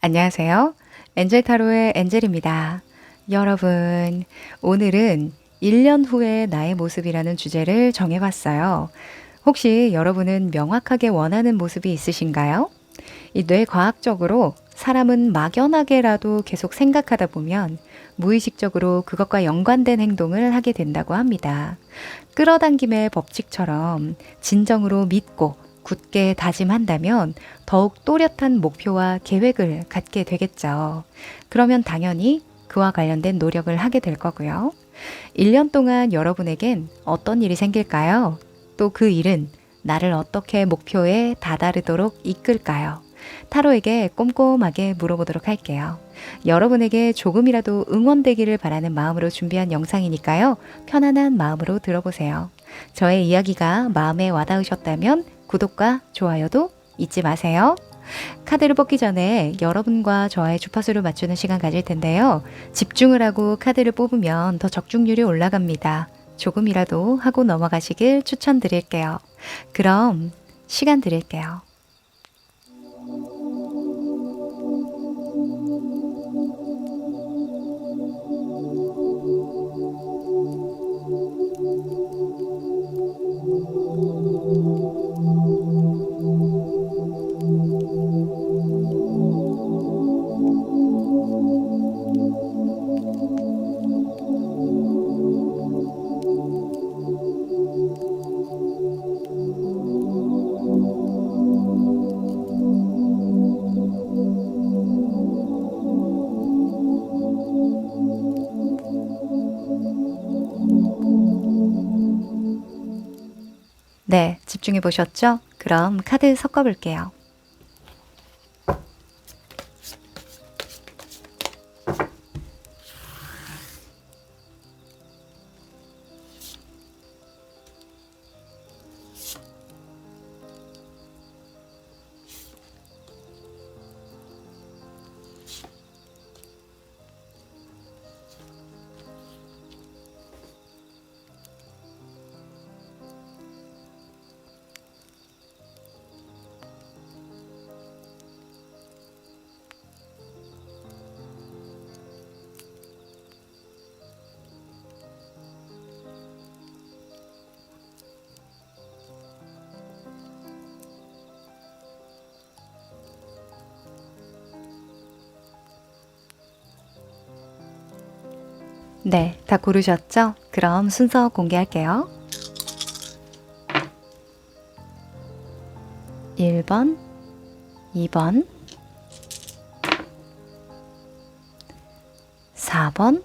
안녕하세요. 엔젤 타로의 엔젤입니다. 여러분, 오늘은 1년 후의 나의 모습이라는 주제를 정해봤어요. 혹시 여러분은 명확하게 원하는 모습이 있으신가요? 이 뇌과학적으로 사람은 막연하게라도 계속 생각하다 보면 무의식적으로 그것과 연관된 행동을 하게 된다고 합니다. 끌어당김의 법칙처럼 진정으로 믿고 굳게 다짐한다면 더욱 또렷한 목표와 계획을 갖게 되겠죠. 그러면 당연히 그와 관련된 노력을 하게 될 거고요. 1년 동안 여러분에겐 어떤 일이 생길까요? 또 그 일은 나를 어떻게 목표에 다다르도록 이끌까요? 타로에게 꼼꼼하게 물어보도록 할게요. 여러분에게 조금이라도 응원되기를 바라는 마음으로 준비한 영상이니까요. 편안한 마음으로 들어보세요. 저의 이야기가 마음에 와닿으셨다면 구독과 좋아요도 잊지 마세요. 카드를 뽑기 전에 여러분과 저의 주파수를 맞추는 시간 가질 텐데요. 집중을 하고 카드를 뽑으면 더 적중률이 올라갑니다. 조금이라도 하고 넘어가시길 추천드릴게요. 그럼 시간 드릴게요. 네, 집중해 보셨죠? 그럼 카드 섞어 볼게요. 네, 다 고르셨죠? 그럼 순서 공개할게요. 1번, 2번, 4번,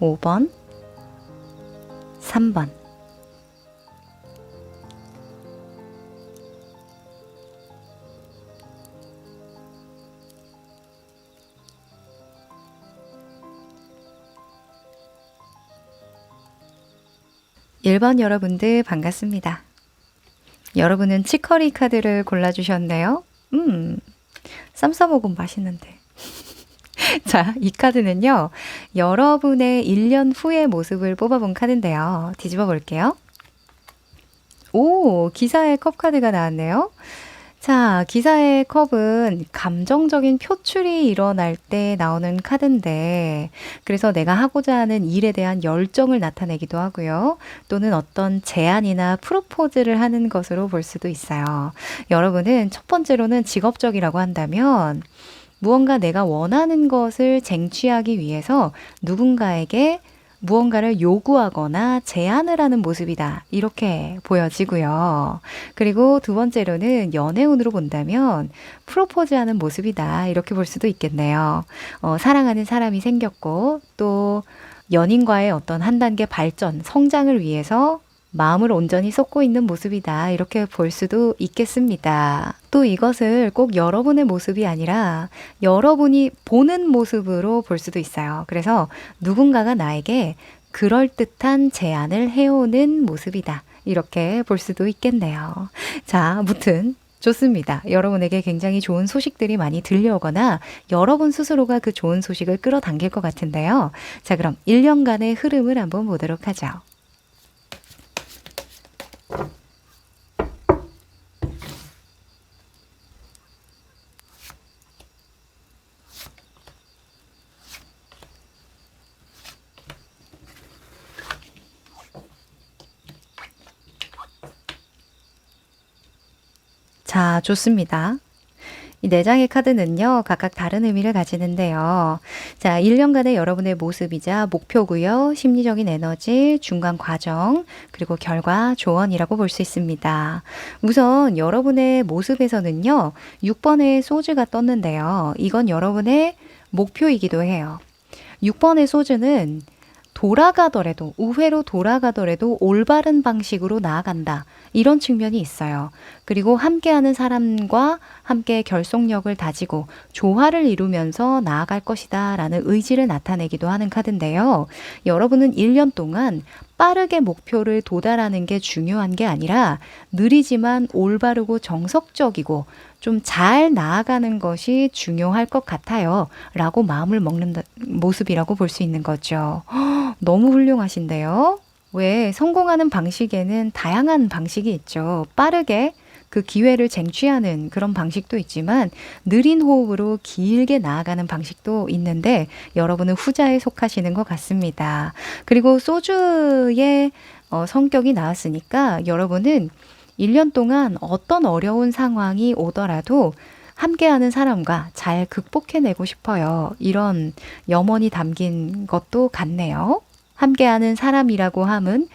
5번, 3번. 1번 여러분들 반갑습니다. 여러분은 치커리 카드를 골라주셨네요. 쌈싸먹으면 맛있는데. 자, 이 카드는요. 여러분의 1년 후의 모습을 뽑아본 카드인데요. 뒤집어 볼게요. 오, 기사의 컵 카드가 나왔네요. 자, 기사의 컵은 감정적인 표출이 일어날 때 나오는 카드인데, 그래서 내가 하고자 하는 일에 대한 열정을 나타내기도 하고요. 또는 어떤 제안이나 프로포즈를 하는 것으로 볼 수도 있어요. 여러분은 첫 번째로는 직업적이라고 한다면, 무언가 내가 원하는 것을 쟁취하기 위해서 누군가에게 무언가를 요구하거나 제안을 하는 모습이다. 이렇게 보여지고요. 그리고 두 번째로는 연애운으로 본다면 프로포즈하는 모습이다. 이렇게 볼 수도 있겠네요. 사랑하는 사람이 생겼고 또 연인과의 어떤 한 단계 발전, 성장을 위해서 마음을 온전히 쏟고 있는 모습이다. 이렇게 볼 수도 있겠습니다. 또 이것을 꼭 여러분의 모습이 아니라 여러분이 보는 모습으로 볼 수도 있어요. 그래서 누군가가 나에게 그럴듯한 제안을 해오는 모습이다. 이렇게 볼 수도 있겠네요. 자, 아무튼 좋습니다. 여러분에게 굉장히 좋은 소식들이 많이 들려오거나 여러분 스스로가 그 좋은 소식을 끌어당길 것 같은데요. 자, 그럼 1년간의 흐름을 한번 보도록 하죠. 자, 좋습니다. 이 네 장의 카드는요, 각각 다른 의미를 가지는데요. 자, 1년간의 여러분의 모습이자 목표고요. 심리적인 에너지, 중간 과정, 그리고 결과, 조언이라고 볼 수 있습니다. 우선 여러분의 모습에서는요, 6번의 소즈가 떴는데요. 이건 여러분의 목표이기도 해요. 6번의 소즈는 돌아가더라도, 우회로 돌아가더라도 올바른 방식으로 나아간다. 이런 측면이 있어요. 그리고 함께하는 사람과 함께 결속력을 다지고 조화를 이루면서 나아갈 것이다 라는 의지를 나타내기도 하는 카드인데요. 여러분은 1년 동안 빠르게 목표를 도달하는 게 중요한 게 아니라 느리지만 올바르고 정석적이고 좀 잘 나아가는 것이 중요할 것 같아요 라고 마음을 먹는 모습이라고 볼 수 있는 거죠. 너무 훌륭하신데요. 왜 성공하는 방식에는 다양한 방식이 있죠. 빠르게 그 기회를 쟁취하는 그런 방식도 있지만 느린 호흡으로 길게 나아가는 방식도 있는데 여러분은 후자에 속하시는 것 같습니다. 그리고 소주의 성격이 나왔으니까 여러분은 1년 동안 어떤 어려운 상황이 오더라도 함께하는 사람과 잘 극복해내고 싶어요. 이런 염원이 담긴 것도 같네요. 함께하는 사람이라고 함은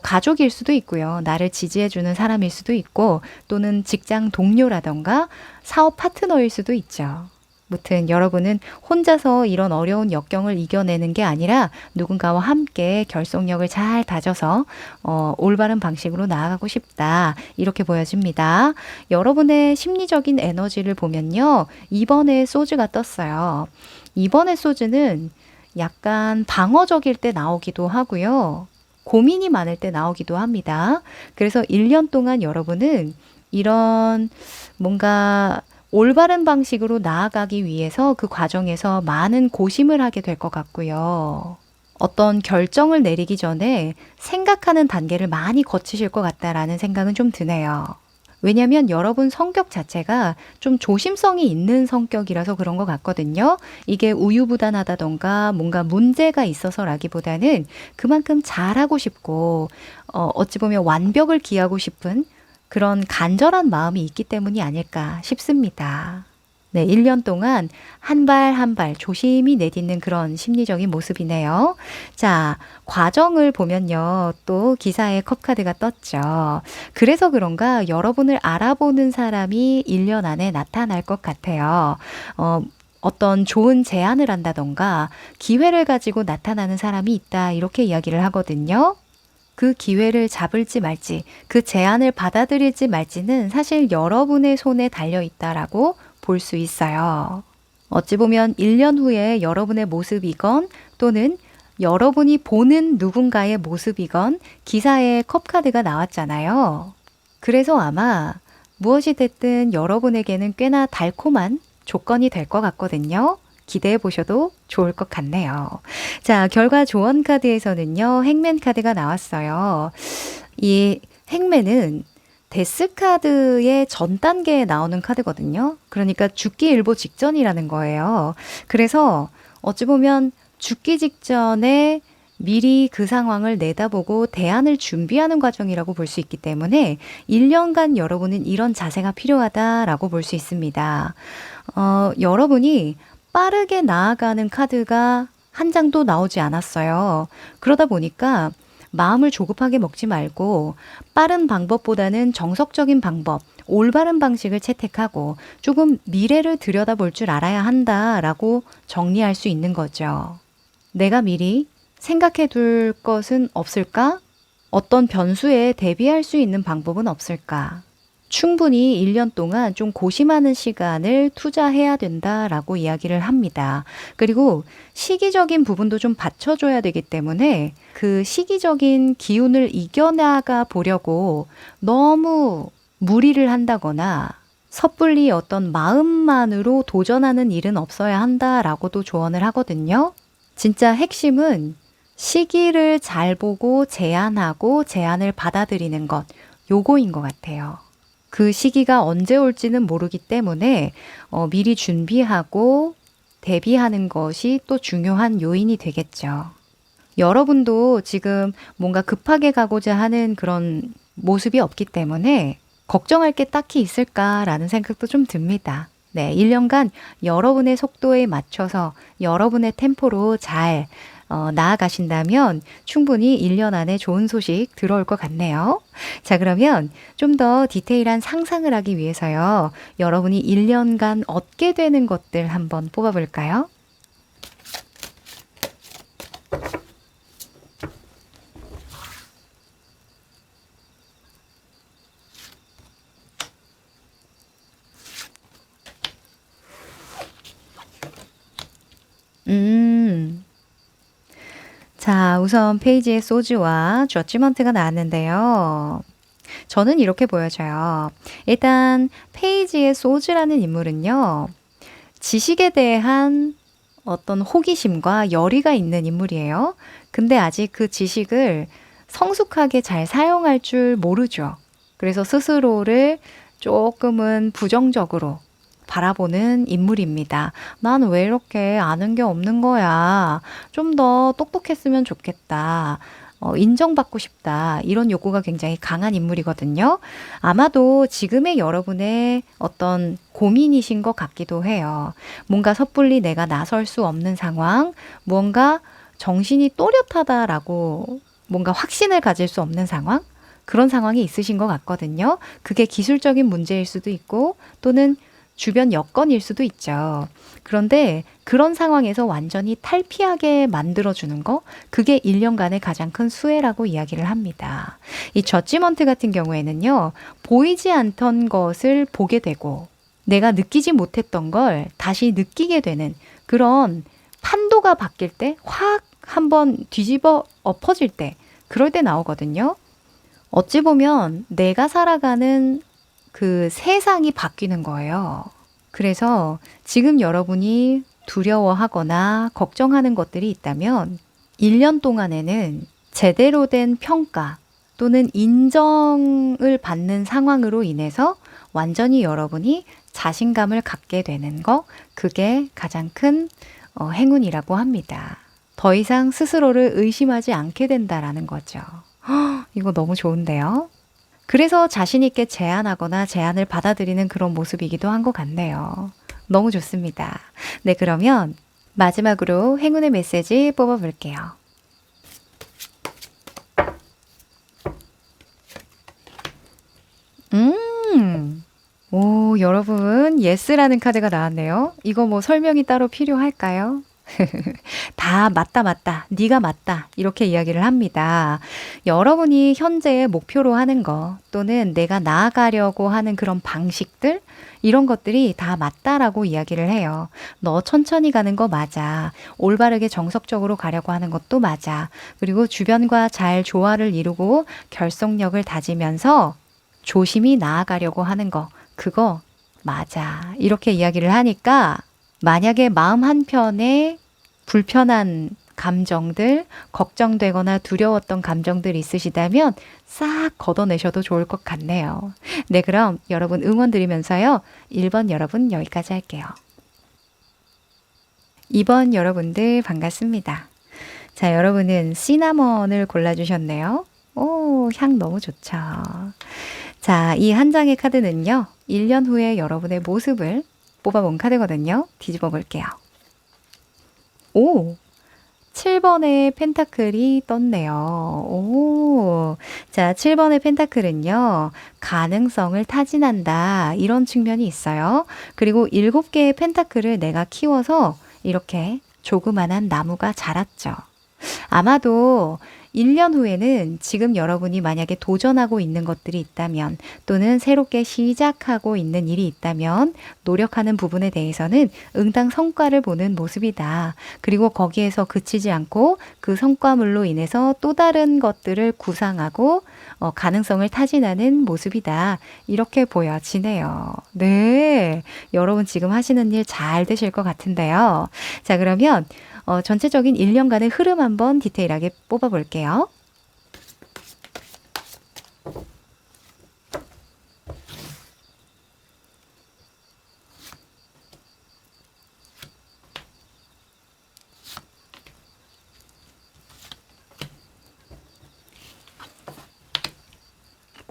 가족일 수도 있고요. 나를 지지해주는 사람일 수도 있고 또는 직장 동료라던가 사업 파트너일 수도 있죠. 무튼 여러분은 혼자서 이런 어려운 역경을 이겨내는 게 아니라 누군가와 함께 결속력을 잘 다져서 올바른 방식으로 나아가고 싶다. 이렇게 보여집니다. 여러분의 심리적인 에너지를 보면요. 2번에 소즈가 떴어요. 2번의 소즈는 약간 방어적일 때 나오기도 하고요. 고민이 많을 때 나오기도 합니다. 그래서 1년 동안 여러분은 이런 뭔가 올바른 방식으로 나아가기 위해서 그 과정에서 많은 고심을 하게 될 것 같고요. 어떤 결정을 내리기 전에 생각하는 단계를 많이 거치실 것 같다라는 생각은 좀 드네요. 왜냐하면 여러분 성격 자체가 좀 조심성이 있는 성격이라서 그런 것 같거든요. 이게 우유부단하다던가 뭔가 문제가 있어서라기보다는 그만큼 잘하고 싶고 어찌 보면 완벽을 기하고 싶은 그런 간절한 마음이 있기 때문이 아닐까 싶습니다. 네, 1년 동안 한 발 한 발 조심히 내딛는 그런 심리적인 모습이네요. 자, 과정을 보면요. 또 기사에 컵카드가 떴죠. 그래서 그런가 여러분을 알아보는 사람이 1년 안에 나타날 것 같아요. 어떤 좋은 제안을 한다던가 기회를 가지고 나타나는 사람이 있다. 이렇게 이야기를 하거든요. 그 기회를 잡을지 말지, 그 제안을 받아들일지 말지는 사실 여러분의 손에 달려 있다라고 볼 수 있어요. 어찌 보면 1년 후에 여러분의 모습이건 또는 여러분이 보는 누군가의 모습이건 기사에 컵카드가 나왔잖아요. 그래서 아마 무엇이 됐든 여러분에게는 꽤나 달콤한 조건이 될 것 같거든요. 기대해 보셔도 좋을 것 같네요. 자, 결과 조언 카드에서는요, 행맨 카드가 나왔어요. 이 행맨은 데스 카드의 전 단계에 나오는 카드거든요. 그러니까 죽기 일보 직전이라는 거예요. 그래서 어찌 보면 죽기 직전에 미리 그 상황을 내다보고 대안을 준비하는 과정이라고 볼 수 있기 때문에 1년간 여러분은 이런 자세가 필요하다라고 볼 수 있습니다. 여러분이 빠르게 나아가는 카드가 한 장도 나오지 않았어요. 그러다 보니까 마음을 조급하게 먹지 말고 빠른 방법보다는 정석적인 방법, 올바른 방식을 채택하고 조금 미래를 들여다볼 줄 알아야 한다라고 정리할 수 있는 거죠. 내가 미리 생각해 둘 것은 없을까? 어떤 변수에 대비할 수 있는 방법은 없을까? 충분히 1년 동안 좀 고심하는 시간을 투자해야 된다라고 이야기를 합니다. 그리고 시기적인 부분도 좀 받쳐줘야 되기 때문에 그 시기적인 기운을 이겨나가 보려고 너무 무리를 한다거나 섣불리 어떤 마음만으로 도전하는 일은 없어야 한다라고도 조언을 하거든요. 진짜 핵심은 시기를 잘 보고 제안하고 제안을 받아들이는 것, 요거인 것 같아요. 그 시기가 언제 올지는 모르기 때문에 미리 준비하고 대비하는 것이 또 중요한 요인이 되겠죠. 여러분도 지금 뭔가 급하게 가고자 하는 그런 모습이 없기 때문에 걱정할 게 딱히 있을까라는 생각도 좀 듭니다. 네, 1년간 여러분의 속도에 맞춰서 여러분의 템포로 잘 나아가신다면 충분히 1년 안에 좋은 소식 들어올 것 같네요. 자, 그러면 좀 더 디테일한 상상을 하기 위해서요. 여러분이 1년간 얻게 되는 것들 한번 뽑아볼까요? 음, 자, 우선 페이지에 소주와 저지먼트가 나왔는데요. 저는 이렇게 보여져요. 일단 페이지의 소즈라는 인물은요. 지식에 대한 어떤 호기심과 열의가 있는 인물이에요. 근데 아직 그 지식을 성숙하게 잘 사용할 줄 모르죠. 그래서 스스로를 조금은 부정적으로 바라보는 인물입니다. 난 왜 이렇게 아는 게 없는 거야? 좀 더 똑똑했으면 좋겠다. 인정받고 싶다. 이런 욕구가 굉장히 강한 인물이거든요. 아마도 지금의 여러분의 어떤 고민이신 것 같기도 해요. 뭔가 섣불리 내가 나설 수 없는 상황, 무언가 정신이 또렷하다라고 뭔가 확신을 가질 수 없는 상황? 그런 상황이 있으신 것 같거든요. 그게 기술적인 문제일 수도 있고 또는 주변 여건일 수도 있죠. 그런데 그런 상황에서 완전히 탈피하게 만들어주는 거, 그게 1년간의 가장 큰 수혜라고 이야기를 합니다. 이 저지먼트 같은 경우에는요, 보이지 않던 것을 보게 되고, 내가 느끼지 못했던 걸 다시 느끼게 되는 그런 판도가 바뀔 때, 확 한번 뒤집어 엎어질 때, 그럴 때 나오거든요. 어찌 보면 내가 살아가는 그 세상이 바뀌는 거예요. 그래서 지금 여러분이 두려워하거나 걱정하는 것들이 있다면 1년 동안에는 제대로 된 평가 또는 인정을 받는 상황으로 인해서 완전히 여러분이 자신감을 갖게 되는 거, 그게 가장 큰 행운이라고 합니다. 더 이상 스스로를 의심하지 않게 된다라는 거죠. 이거 너무 좋은데요? 그래서 자신 있게 제안하거나 제안을 받아들이는 그런 모습이기도 한 것 같네요. 너무 좋습니다. 네, 그러면 마지막으로 행운의 메시지 뽑아볼게요. 오, 여러분, 예스라는 카드가 나왔네요. 이거 뭐 설명이 따로 필요할까요? 다 맞다, 맞다. 네가 맞다. 이렇게 이야기를 합니다. 여러분이 현재 목표로 하는 거 또는 내가 나아가려고 하는 그런 방식들 이런 것들이 다 맞다라고 이야기를 해요. 너 천천히 가는 거 맞아. 올바르게 정석적으로 가려고 하는 것도 맞아. 그리고 주변과 잘 조화를 이루고 결속력을 다지면서 조심히 나아가려고 하는 거 그거 맞아. 이렇게 이야기를 하니까 만약에 마음 한편에 불편한 감정들, 걱정되거나 두려웠던 감정들 있으시다면 싹 걷어내셔도 좋을 것 같네요. 네, 그럼 여러분 응원 드리면서요. 1번 여러분 여기까지 할게요. 2번 여러분들 반갑습니다. 자, 여러분은 시나몬을 골라주셨네요. 오, 향 너무 좋죠. 자, 이 한 장의 카드는요. 1년 후에 여러분의 모습을 뽑아본 카드거든요. 뒤집어 볼게요. 오! 7번의 펜타클이 떴네요. 오. 자, 7번의 펜타클은요, 가능성을 타진한다. 이런 측면이 있어요. 그리고 7개의 펜타클을 내가 키워서 이렇게 조그만한 나무가 자랐죠. 아마도 1년 후에는 지금 여러분이 만약에 도전하고 있는 것들이 있다면 또는 새롭게 시작하고 있는 일이 있다면 노력하는 부분에 대해서는 응당 성과를 보는 모습이다. 그리고 거기에서 그치지 않고 그 성과물로 인해서 또 다른 것들을 구상하고 가능성을 타진하는 모습이다. 이렇게 보여지네요. 네. 여러분 지금 하시는 일 잘 되실 것 같은데요. 자, 그러면 전체적인 1년간의 흐름 한번 디테일하게 뽑아볼게요.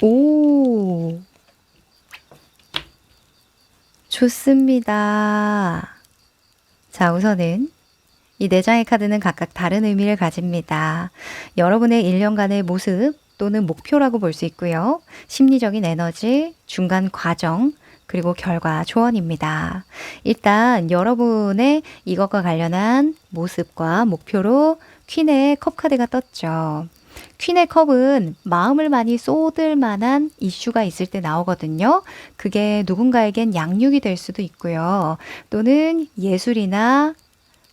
오, 좋습니다. 자, 우선은 이 네 장의 카드는 각각 다른 의미를 가집니다. 여러분의 1년간의 모습 또는 목표라고 볼 수 있고요. 심리적인 에너지, 중간 과정, 그리고 결과 조언입니다. 일단 여러분의 이것과 관련한 모습과 목표로 퀸의 컵 카드가 떴죠. 퀸의 컵은 마음을 많이 쏟을 만한 이슈가 있을 때 나오거든요. 그게 누군가에겐 양육이 될 수도 있고요. 또는 예술이나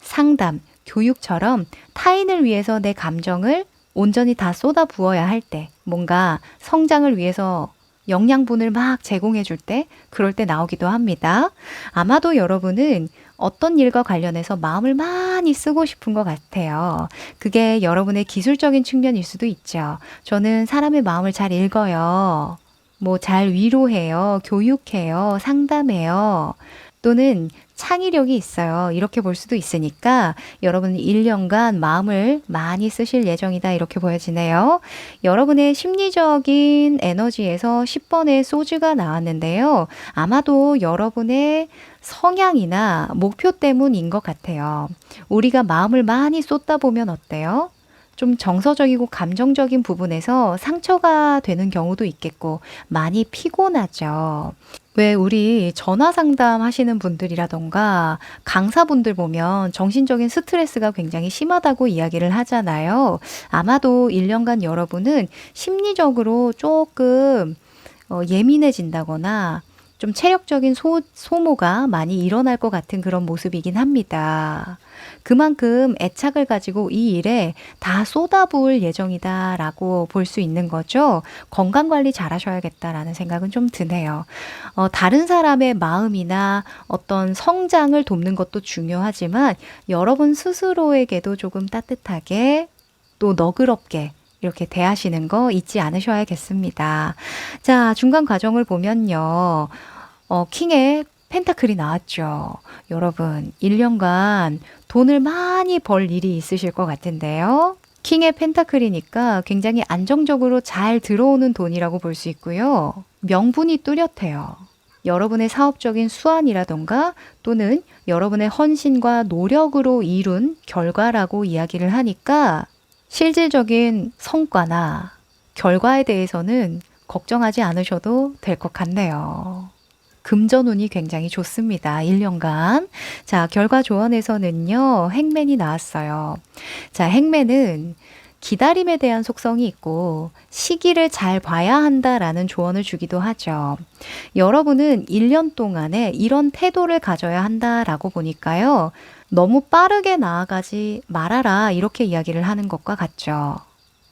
상담, 교육처럼 타인을 위해서 내 감정을 온전히 다 쏟아 부어야 할 때, 뭔가 성장을 위해서 영양분을 막 제공해 줄 때, 그럴 때 나오기도 합니다. 아마도 여러분은 어떤 일과 관련해서 마음을 많이 쓰고 싶은 것 같아요. 그게 여러분의 기술적인 측면일 수도 있죠. 저는 사람의 마음을 잘 읽어요. 뭐 잘 위로해요. 교육해요. 상담해요. 또는 창의력이 있어요. 이렇게 볼 수도 있으니까 여러분 1년간 마음을 많이 쓰실 예정이다. 이렇게 보여지네요. 여러분의 심리적인 에너지에서 10번의 소주가 나왔는데요. 아마도 여러분의 성향이나 목표 때문인 것 같아요. 우리가 마음을 많이 쏟다 보면 어때요? 좀 정서적이고 감정적인 부분에서 상처가 되는 경우도 있겠고 많이 피곤하죠. 왜 우리 전화 상담 하시는 분들이라던가 강사분들 보면 정신적인 스트레스가 굉장히 심하다고 이야기를 하잖아요. 아마도 1년간 여러분은 심리적으로 조금 예민해진다거나 좀 체력적인 소모가 많이 일어날 것 같은 그런 모습이긴 합니다. 그만큼 애착을 가지고 이 일에 다 쏟아부을 예정이다라고 볼 수 있는 거죠. 건강관리 잘 하셔야겠다라는 생각은 좀 드네요. 다른 사람의 마음이나 어떤 성장을 돕는 것도 중요하지만 여러분 스스로에게도 조금 따뜻하게 또 너그럽게 이렇게 대하시는 거 잊지 않으셔야겠습니다. 자, 중간 과정을 보면요. 킹의 펜타클이 나왔죠. 여러분, 1년간 돈을 많이 벌 일이 있으실 것 같은데요. 킹의 펜타클이니까 굉장히 안정적으로 잘 들어오는 돈이라고 볼 수 있고요. 명분이 뚜렷해요. 여러분의 사업적인 수완이라던가 또는 여러분의 헌신과 노력으로 이룬 결과라고 이야기를 하니까 실질적인 성과나 결과에 대해서는 걱정하지 않으셔도 될 것 같네요. 금전운이 굉장히 좋습니다. 1년간. 자, 결과 조언에서는요. 행맨이 나왔어요. 자, 행맨은 기다림에 대한 속성이 있고 시기를 잘 봐야 한다라는 조언을 주기도 하죠. 여러분은 1년 동안에 이런 태도를 가져야 한다라고 보니까요. 너무 빠르게 나아가지 말아라 이렇게 이야기를 하는 것과 같죠.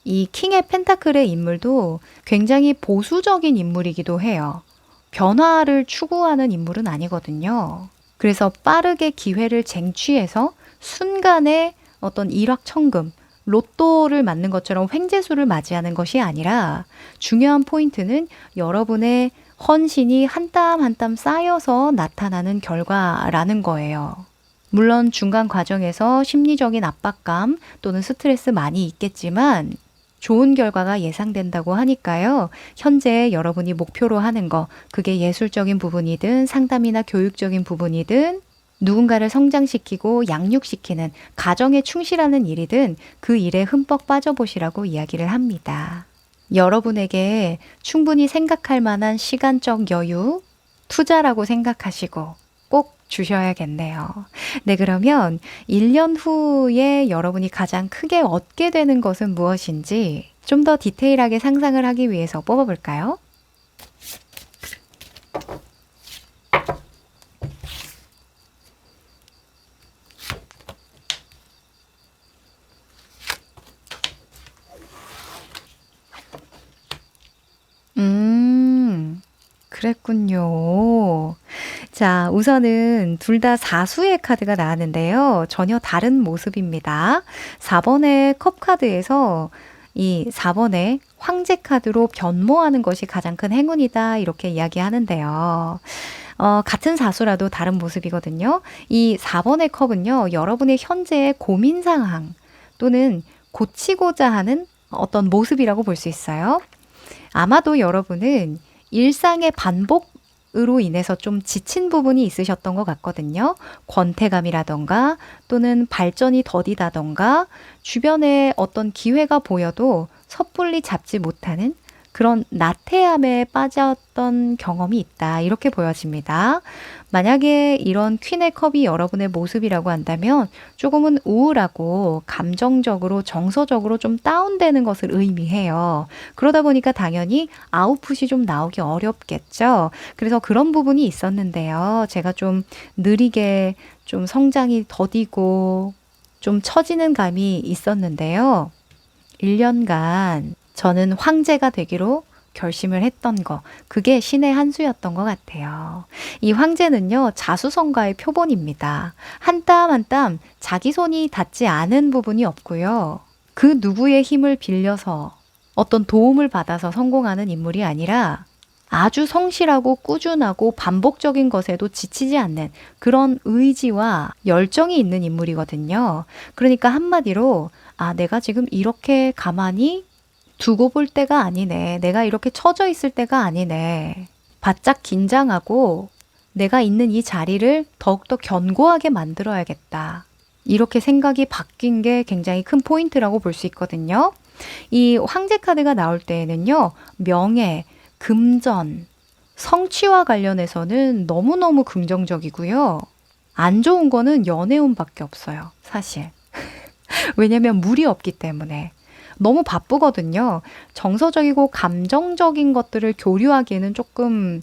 이 킹의 펜타클의 인물도 굉장히 보수적인 인물이기도 해요. 변화를 추구하는 인물은 아니거든요. 그래서 빠르게 기회를 쟁취해서 순간에 어떤 일확천금, 로또를 맞는 것처럼 횡재수를 맞이하는 것이 아니라 중요한 포인트는 여러분의 헌신이 한 땀 한 땀 쌓여서 나타나는 결과라는 거예요. 물론 중간 과정에서 심리적인 압박감 또는 스트레스 많이 있겠지만 좋은 결과가 예상된다고 하니까요. 현재 여러분이 목표로 하는 거, 그게 예술적인 부분이든 상담이나 교육적인 부분이든 누군가를 성장시키고 양육시키는 가정에 충실하는 일이든 그 일에 흠뻑 빠져보시라고 이야기를 합니다. 여러분에게 충분히 생각할 만한 시간적 여유, 투자라고 생각하시고 꼭 주셔야겠네요. 네, 그러면 1년 후에 여러분이 가장 크게 얻게 되는 것은 무엇인지 좀 더 디테일하게 상상을 하기 위해서 뽑아볼까요? 그랬군요. 자, 우선은 둘 다 사수의 카드가 나왔는데요. 전혀 다른 모습입니다. 4번의 컵 카드에서 이 4번의 황제 카드로 변모하는 것이 가장 큰 행운이다. 이렇게 이야기하는데요. 같은 사수라도 다른 모습이거든요. 이 4번의 컵은요. 여러분의 현재의 고민 상황 또는 고치고자 하는 어떤 모습이라고 볼 수 있어요. 아마도 여러분은 일상의 반복 으로 인해서 좀 지친 부분이 있으셨던 것 같거든요. 권태감이라던가 또는 발전이 더디다던가 주변에 어떤 기회가 보여도 섣불리 잡지 못하는 그런 나태함에 빠졌던 경험이 있다. 이렇게 보여집니다. 만약에 이런 퀸의 컵이 여러분의 모습이라고 한다면 조금은 우울하고 감정적으로 정서적으로 좀 다운되는 것을 의미해요. 그러다 보니까 당연히 아웃풋이 좀 나오기 어렵겠죠. 그래서 그런 부분이 있었는데요. 제가 좀 느리게 좀 성장이 더디고 좀 처지는 감이 있었는데요. 1년간 저는 황제가 되기로 결심을 했던 거, 그게 신의 한 수였던 것 같아요. 이 황제는요, 자수성가의 표본입니다. 한 땀 한 땀 자기 손이 닿지 않은 부분이 없고요. 그 누구의 힘을 빌려서 어떤 도움을 받아서 성공하는 인물이 아니라 아주 성실하고 꾸준하고 반복적인 것에도 지치지 않는 그런 의지와 열정이 있는 인물이거든요. 그러니까 한마디로, 아, 내가 지금 이렇게 가만히 두고 볼 때가 아니네. 내가 이렇게 처져 있을 때가 아니네. 바짝 긴장하고 내가 있는 이 자리를 더욱더 견고하게 만들어야겠다. 이렇게 생각이 바뀐 게 굉장히 큰 포인트라고 볼 수 있거든요. 이 황제 카드가 나올 때에는요, 명예, 금전, 성취와 관련해서는 너무너무 긍정적이고요. 안 좋은 거는 연애운밖에 없어요, 사실. 왜냐면 물이 없기 때문에. 너무 바쁘거든요. 정서적이고 감정적인 것들을 교류하기에는 조금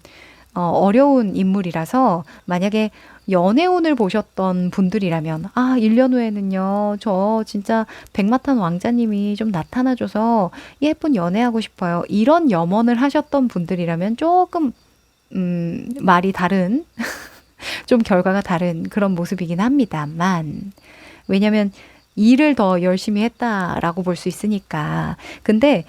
어려운 인물이라서 만약에 연애운을 보셨던 분들이라면, 아, 1년 후에는요, 저 진짜 백마탄 왕자님이 좀 나타나줘서 예쁜 연애하고 싶어요. 이런 염원을 하셨던 분들이라면 조금, 말이 다른, 좀 결과가 다른 그런 모습이긴 합니다만, 왜냐면 일을 더 열심히 했다라고 볼 수 있으니까. 근데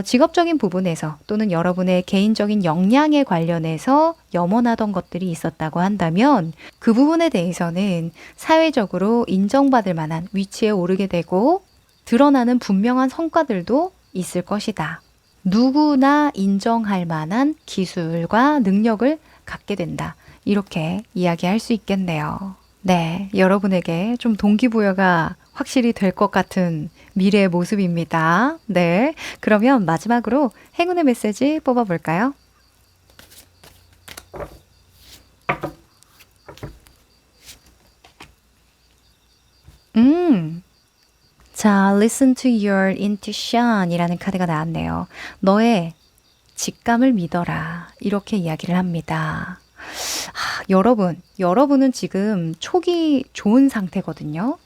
직업적인 부분에서 또는 여러분의 개인적인 역량에 관련해서 염원하던 것들이 있었다고 한다면 그 부분에 대해서는 사회적으로 인정받을 만한 위치에 오르게 되고 드러나는 분명한 성과들도 있을 것이다. 누구나 인정할 만한 기술과 능력을 갖게 된다. 이렇게 이야기할 수 있겠네요. 네, 여러분에게 좀 동기부여가 확실히 될 것 같은 미래의 모습입니다. 네, 그러면 마지막으로 행운의 메시지 뽑아볼까요? 자, listen to your intuition 이라는 카드가 나왔네요. 너의 직감을 믿어라. 이렇게 이야기를 합니다. 여러분은 지금 촉이 좋은 상태거든요.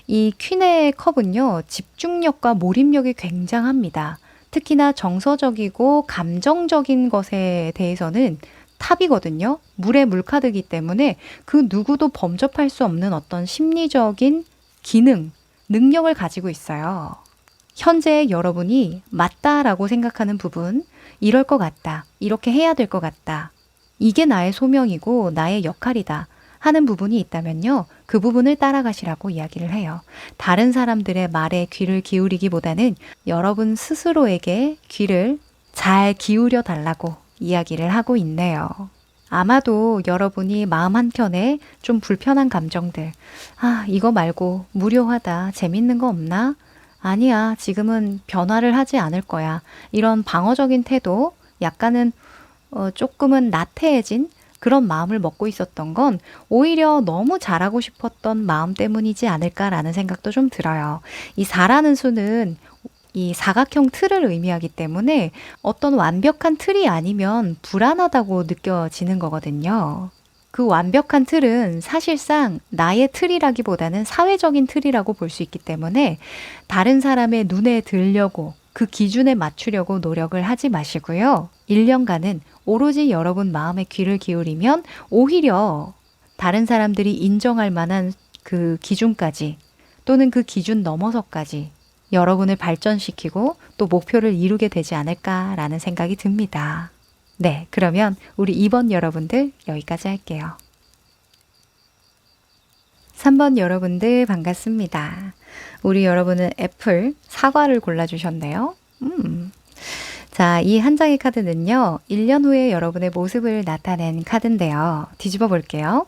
이 퀸의 컵은요, 집중력과 몰입력이 굉장합니다. 특히나 정서적이고 감정적인 것에 대해서는 탑이거든요. 물의 물카드이기 때문에 그 누구도 범접할 수 없는 어떤 심리적인 기능, 능력을 가지고 있어요. 현재 여러분이 맞다라고 생각하는 부분, 이럴 것 같다, 이렇게 해야 될 것 같다, 이게 나의 소명이고 나의 역할이다 하는 부분이 있다면요. 그 부분을 따라가시라고 이야기를 해요. 다른 사람들의 말에 귀를 기울이기보다는 여러분 스스로에게 귀를 잘 기울여 달라고 이야기를 하고 있네요. 아마도 여러분이 마음 한켠에 좀 불편한 감정들, 아, 이거 말고 무료하다, 재밌는 거 없나? 아니야, 지금은 변화를 하지 않을 거야. 이런 방어적인 태도, 약간은 조금은 나태해진 그런 마음을 먹고 있었던 건 오히려 너무 잘하고 싶었던 마음 때문이지 않을까라는 생각도 좀 들어요. 이 4라는 수는 이 사각형 틀을 의미하기 때문에 어떤 완벽한 틀이 아니면 불안하다고 느껴지는 거거든요. 그 완벽한 틀은 사실상 나의 틀이라기보다는 사회적인 틀이라고 볼 수 있기 때문에 다른 사람의 눈에 들려고 그 기준에 맞추려고 노력을 하지 마시고요. 1년간은 오로지 여러분 마음에 귀를 기울이면 오히려 다른 사람들이 인정할 만한 그 기준까지 또는 그 기준 넘어서까지 여러분을 발전시키고 또 목표를 이루게 되지 않을까라는 생각이 듭니다. 네, 그러면 우리 2번 여러분들 여기까지 할게요. 3번 여러분들 반갑습니다. 우리 여러분은 애플, 사과를 골라주셨네요. 자, 이 한 장의 카드는요, 1년 후에 여러분의 모습을 나타낸 카드인데요. 뒤집어 볼게요.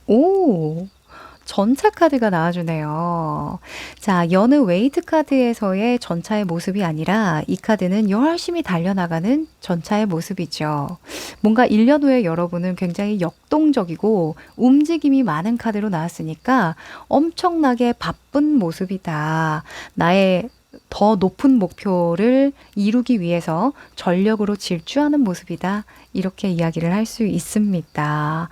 오! 전차 카드가 나와주네요. 자, 여느 웨이트 카드에서의 전차의 모습이 아니라 이 카드는 열심히 달려나가는 전차의 모습이죠. 뭔가 1년 후에 여러분은 굉장히 역동적이고 움직임이 많은 카드로 나왔으니까 엄청나게 바쁜 모습이다. 나의 더 높은 목표를 이루기 위해서 전력으로 질주하는 모습이다. 이렇게 이야기를 할 수 있습니다.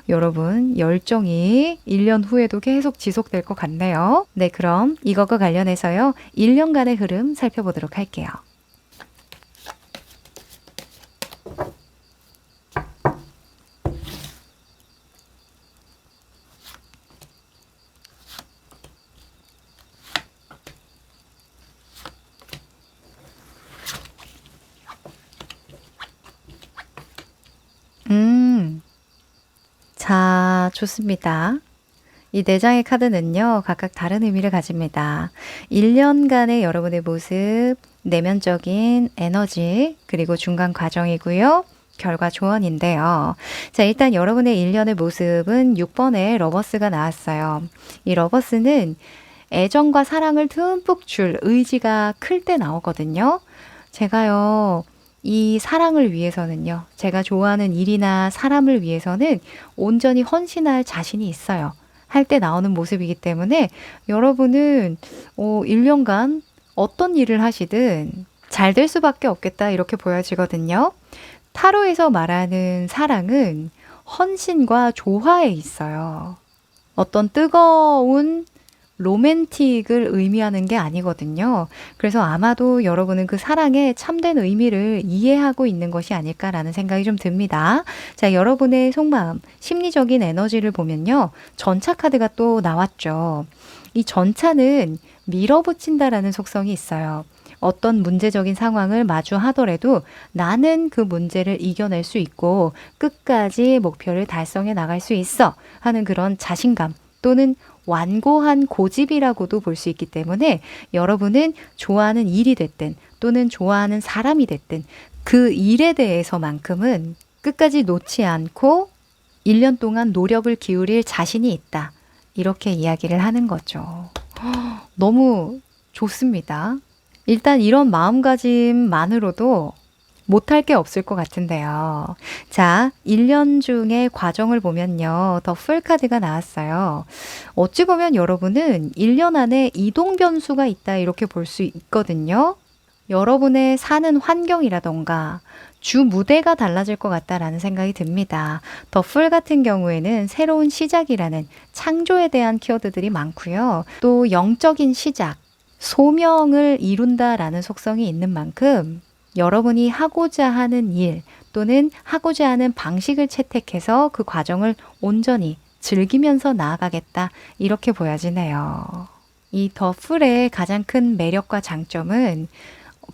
여러분, 열정이 1년 후에도 계속 지속될 것 같네요. 네, 그럼 이것과 관련해서요, 1년간의 흐름 살펴보도록 할게요. 음, 자, 좋습니다. 이 네 장의 카드는요, 각각 다른 의미를 가집니다. 1년간의 여러분의 모습, 내면적인 에너지, 그리고 중간 과정이고요. 결과 조언인데요. 자, 일단 여러분의 1년의 모습은 6번에 러버스가 나왔어요. 이 러버스는 애정과 사랑을 듬뿍 줄 의지가 클 때 나오거든요. 제가요, 이 사랑을 위해서는요, 제가 좋아하는 일이나 사람을 위해서는 온전히 헌신할 자신이 있어요. 할 때 나오는 모습이기 때문에 여러분은 1년간 어떤 일을 하시든 잘 될 수밖에 없겠다 이렇게 보여지거든요. 타로에서 말하는 사랑은 헌신과 조화에 있어요. 어떤 뜨거운 로맨틱을 의미하는 게 아니거든요. 그래서 아마도 여러분은 그 사랑의 참된 의미를 이해하고 있는 것이 아닐까라는 생각이 좀 듭니다. 자, 여러분의 속마음, 심리적인 에너지를 보면요. 전차 카드가 또 나왔죠. 이 전차는 밀어붙인다라는 속성이 있어요. 어떤 문제적인 상황을 마주하더라도 나는 그 문제를 이겨낼 수 있고 끝까지 목표를 달성해 나갈 수 있어 하는 그런 자신감 또는 완고한 고집이라고도 볼 수 있기 때문에 여러분은 좋아하는 일이 됐든 또는 좋아하는 사람이 됐든 그 일에 대해서만큼은 끝까지 놓지 않고 1년 동안 노력을 기울일 자신이 있다. 이렇게 이야기를 하는 거죠. 너무 좋습니다. 일단 이런 마음가짐만으로도 못할 게 없을 것 같은데요. 자, 1년 중의 과정을 보면요. 더 풀 카드가 나왔어요. 어찌 보면 여러분은 1년 안에 이동 변수가 있다 이렇게 볼 수 있거든요. 여러분의 사는 환경이라던가 주 무대가 달라질 것 같다라는 생각이 듭니다. 더 풀 같은 경우에는 새로운 시작이라는 창조에 대한 키워드들이 많고요. 또 영적인 시작, 소명을 이룬다라는 속성이 있는 만큼 여러분이 하고자 하는 일 또는 하고자 하는 방식을 채택해서 그 과정을 온전히 즐기면서 나아가겠다 이렇게 보여지네요. 이 더 풀의 가장 큰 매력과 장점은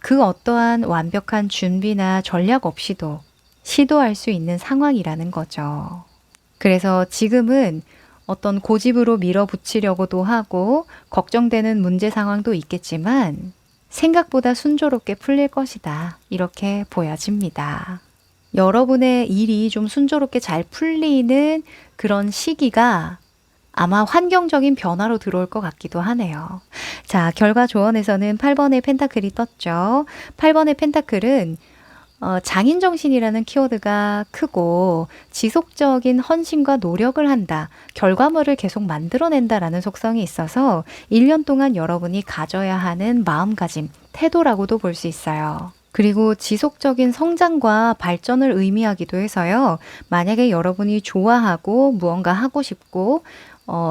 그 어떠한 완벽한 준비나 전략 없이도 시도할 수 있는 상황이라는 거죠. 그래서 지금은 어떤 고집으로 밀어붙이려고도 하고 걱정되는 문제 상황도 있겠지만 생각보다 순조롭게 풀릴 것이다. 이렇게 보여집니다. 여러분의 일이 좀 순조롭게 잘 풀리는 그런 시기가 아마 환경적인 변화로 들어올 것 같기도 하네요. 자, 결과 조언에서는 8번의 펜타클이 떴죠. 8번의 펜타클은 장인정신이라는 키워드가 크고 지속적인 헌신과 노력을 한다. 결과물을 계속 만들어낸다라는 속성이 있어서 1년 동안 여러분이 가져야 하는 마음가짐, 태도라고도 볼 수 있어요. 그리고 지속적인 성장과 발전을 의미하기도 해서요. 만약에 여러분이 좋아하고 무언가 하고 싶고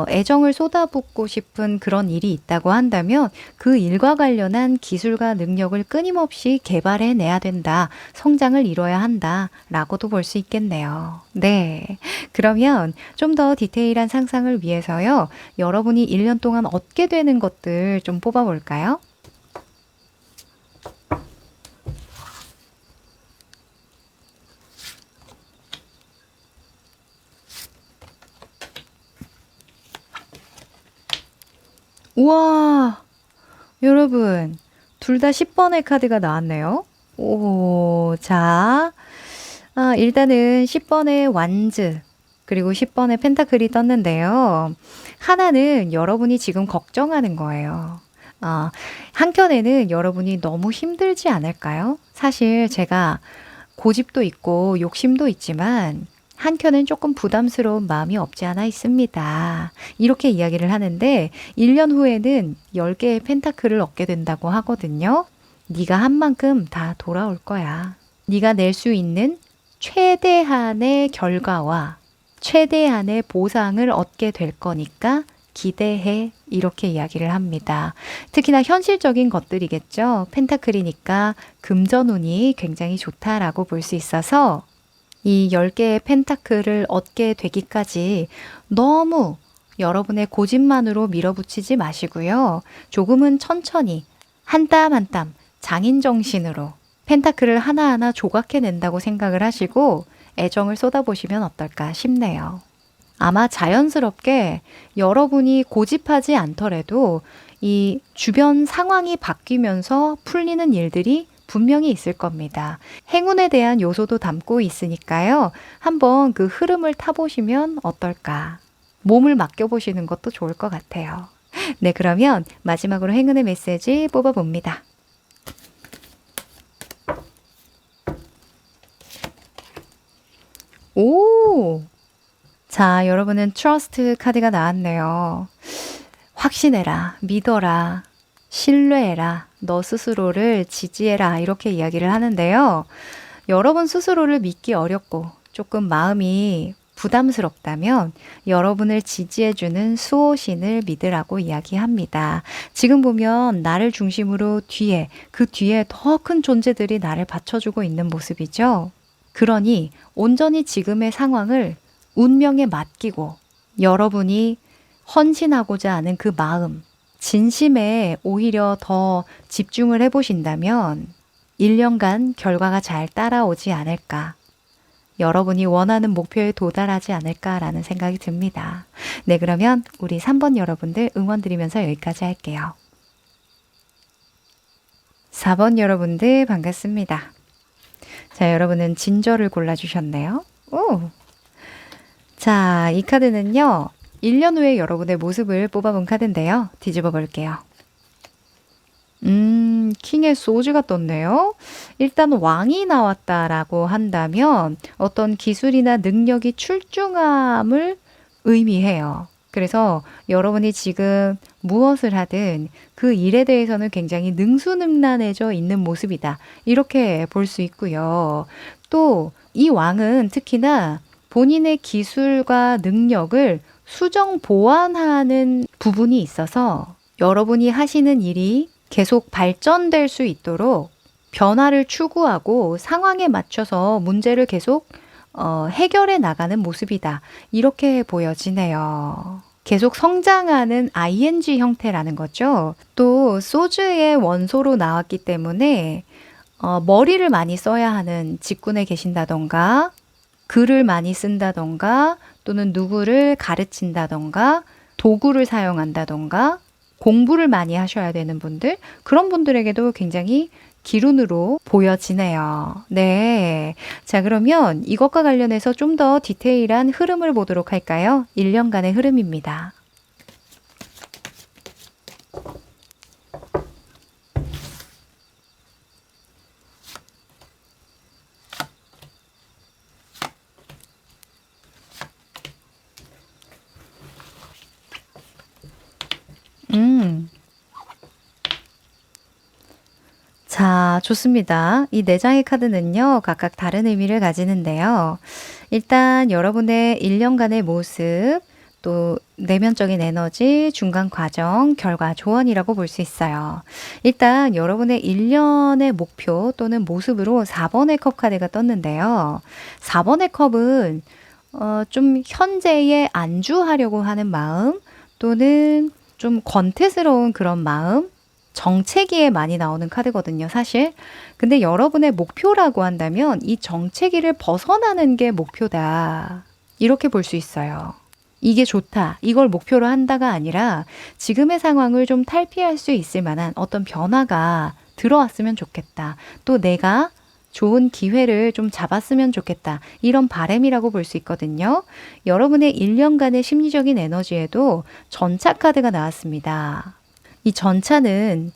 애정을 쏟아붓고 싶은 그런 일이 있다고 한다면 그 일과 관련한 기술과 능력을 끊임없이 개발해내야 된다. 성장을 이뤄야 한다. 라고도 볼 수 있겠네요. 네. 그러면 좀 더 디테일한 상상을 위해서요. 여러분이 1년 동안 얻게 되는 것들 좀 뽑아볼까요? 우와! 여러분, 둘 다 10번의 카드가 나왔네요. 오, 자, 일단은 10번의 완즈, 그리고 10번의 펜타클이 떴는데요. 하나는 여러분이 지금 걱정하는 거예요. 한켠에는 여러분이 너무 힘들지 않을까요? 사실 제가 고집도 있고 욕심도 있지만 한켠엔 조금 부담스러운 마음이 없지 않아 있습니다. 이렇게 이야기를 하는데 1년 후에는 10개의 펜타클을 얻게 된다고 하거든요. 네가 한 만큼 다 돌아올 거야. 네가 낼 수 있는 최대한의 결과와 최대한의 보상을 얻게 될 거니까 기대해. 이렇게 이야기를 합니다. 특히나 현실적인 것들이겠죠. 펜타클이니까 금전운이 굉장히 좋다라고 볼 수 있어서 이 10개의 펜타클을 얻게 되기까지 너무 여러분의 고집만으로 밀어붙이지 마시고요. 조금은 천천히 한 땀 한 땀 장인 정신으로 펜타클을 하나하나 조각해낸다고 생각을 하시고 애정을 쏟아보시면 어떨까 싶네요. 아마 자연스럽게 여러분이 고집하지 않더라도 이 주변 상황이 바뀌면서 풀리는 일들이 분명히 있을 겁니다. 행운에 대한 요소도 담고 있으니까요. 한번 그 흐름을 타보시면 어떨까? 몸을 맡겨보시는 것도 좋을 것 같아요. 네, 그러면 마지막으로 행운의 메시지 뽑아봅니다. 오! 자, 여러분은 트러스트 카드가 나왔네요. 확신해라, 믿어라, 신뢰해라, 너 스스로를 지지해라 이렇게 이야기를 하는데요. 여러분 스스로를 믿기 어렵고 조금 마음이 부담스럽다면 여러분을 지지해주는 수호신을 믿으라고 이야기합니다. 지금 보면 나를 중심으로 그 뒤에 더 큰 존재들이 나를 받쳐주고 있는 모습이죠. 그러니 온전히 지금의 상황을 운명에 맡기고 여러분이 헌신하고자 하는 그 마음, 진심에 오히려 더 집중을 해보신다면 1년간 결과가 잘 따라오지 않을까. 여러분이 원하는 목표에 도달하지 않을까라는 생각이 듭니다. 네, 그러면 우리 3번 여러분들 응원드리면서 여기까지 할게요. 4번 여러분들 반갑습니다. 자, 여러분은 진저를 골라주셨네요. 오! 자, 이 카드는요. 1년 후에 여러분의 모습을 뽑아본 카드인데요. 뒤집어 볼게요. 킹의 소주가 떴네요. 일단 왕이 나왔다라고 한다면 어떤 기술이나 능력이 출중함을 의미해요. 그래서 여러분이 지금 무엇을 하든 그 일에 대해서는 굉장히 능수능란해져 있는 모습이다. 이렇게 볼 수 있고요. 또 이 왕은 특히나 본인의 기술과 능력을 수정 보완하는 부분이 있어서 여러분이 하시는 일이 계속 발전될 수 있도록 변화를 추구하고 상황에 맞춰서 문제를 계속 해결해 나가는 모습이다. 이렇게 보여지네요. 계속 성장하는 ing 형태라는 거죠. 또 소주의 원소로 나왔기 때문에 머리를 많이 써야 하는 직군에 계신다던가 글을 많이 쓴다던가 또는 누구를 가르친다던가 도구를 사용한다던가 공부를 많이 하셔야 되는 분들, 그런 분들에게도 굉장히 기운으로 보여지네요. 네. 자, 그러면 이것과 관련해서 좀 더 디테일한 흐름을 보도록 할까요? 1년간의 흐름입니다. 자, 좋습니다. 이 4장의 카드는요, 각각 다른 의미를 가지는데요. 일단 여러분의 1년간의 모습, 또 내면적인 에너지, 중간 과정, 결과, 조언이라고 볼 수 있어요. 일단 여러분의 1년의 목표 또는 모습으로 4번의 컵 카드가 떴는데요. 4번의 컵은 좀 현재에 안주하려고 하는 마음, 또는 좀 권태스러운 그런 마음, 정체기에 많이 나오는 카드거든요, 사실. 근데 여러분의 목표라고 한다면 이 정체기를 벗어나는 게 목표다. 이렇게 볼 수 있어요. 이게 좋다. 이걸 목표로 한다가 아니라 지금의 상황을 좀 탈피할 수 있을 만한 어떤 변화가 들어왔으면 좋겠다. 또 내가 좋은 기회를 좀 잡았으면 좋겠다. 이런 바람이라고 볼 수 있거든요. 여러분의 1년간의 심리적인 에너지에도 전차 카드가 나왔습니다. 이 전차는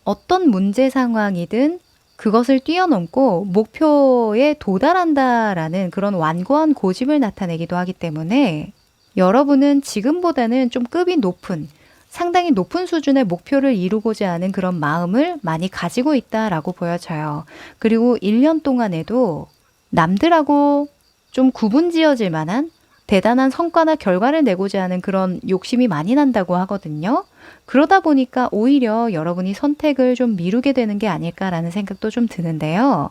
어떤 문제 상황이든 그것을 뛰어넘고 목표에 도달한다라는 그런 완고한 고집을 나타내기도 하기 때문에 여러분은 지금보다는 좀 급이 높은, 상당히 높은 수준의 목표를 이루고자 하는 그런 마음을 많이 가지고 있다라고 보여져요. 그리고 1년 동안에도 남들하고 좀 구분지어질 만한 대단한 성과나 결과를 내고자 하는 그런 욕심이 많이 난다고 하거든요. 그러다 보니까 오히려 여러분이 선택을 좀 미루게 되는 게 아닐까라는 생각도 좀 드는데요.